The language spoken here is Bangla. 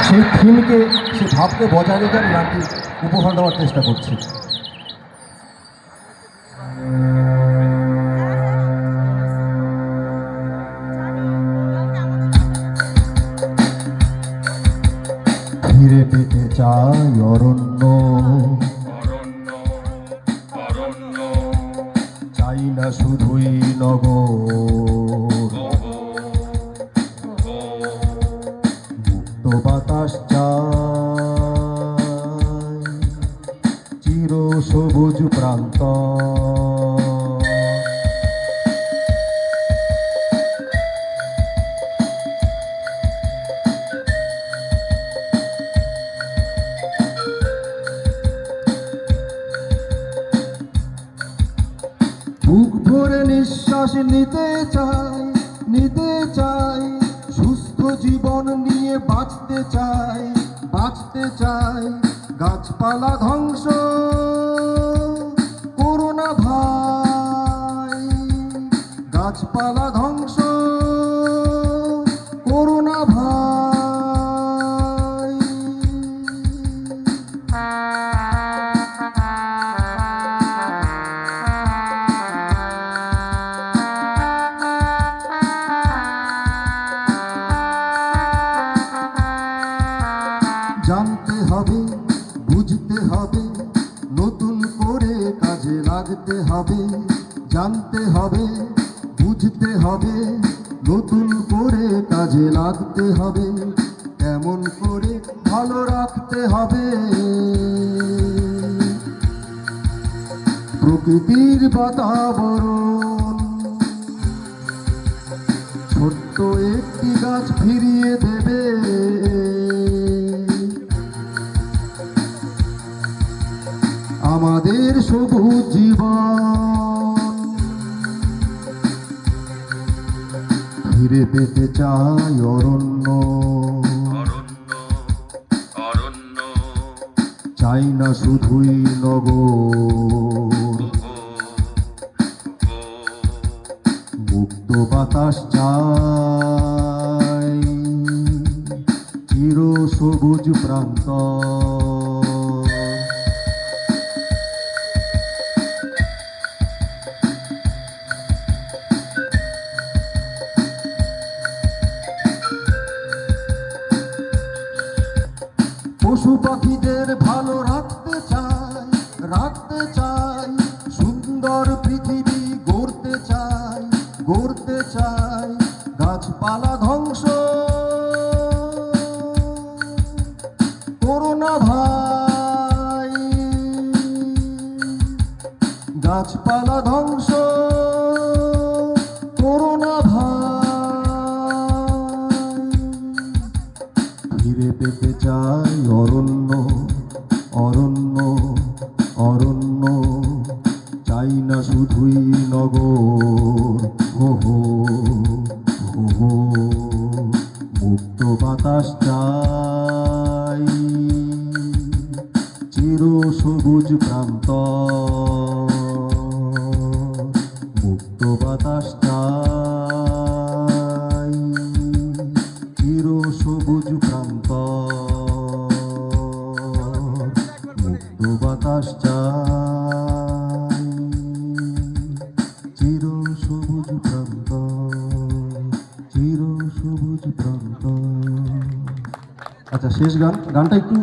সেই থিমকে, সেই ভাবকে বজায় রেখে আমি গানটি উপহার দেওয়ার চেষ্টা করছি। ফিরে পেতে চাই অরণ্য, চাই না শুধুই নগর, মুক্ত বাতাস চাই, চির সবুজ প্রান্ত। বুক ভরে নিঃশ্বাস নিতে চাই, নিতে চাই, সুস্থ জীবন নিয়ে বাঁচতে চাই, বাঁচতে চাই। গাছপালা ধ্বংস করো না ভাই, গাছপালা ধ্বংস করো না ভাই। জানতে হবে, বুঝতে হবে, নতুন করে কাজে লাগতে হবে। জানতে হবে, বুঝতে হবে, নতুন করে কাজে লাগতে হবে। এমন করে ভালো রাখতে হবে প্রকৃতির বাতাবরণ। ছোট্ট একটি গাছ ফিরিয়ে দেবে আমাদের সবুজ জীবন। ফিরে পেতে চাই অরণ্য, চাই না শুধুই নগর, মুক্ত বাতাস চাই, চির সবুজ প্রান্ত। পশু পাখিদের ভালো রাখতে চাই, রাখতে চাই, সুন্দর পৃথিবী গড়তে চাই, গড়তে চাই। গাছপালা ধ্বংস করো না ভাই, গাছপালা ধ্বংস করো না ভাই। ফিরে পেতে চাই অরণ্য, অরণ্য, অরণ্য, চাই না শুধুই নগর। হো হো হো হো, মুক্ত বাতাস চাই, চির সবুজ প্রান্ত। মুক্ত বাতাস চাই, চির সবুজ প্রান্ত। মুক্ত বাতাস চাই, চির সবুজ প্রান্ত, চির সবুজ প্রান্ত। আচ্ছা, শেষ গান, গানটা একটু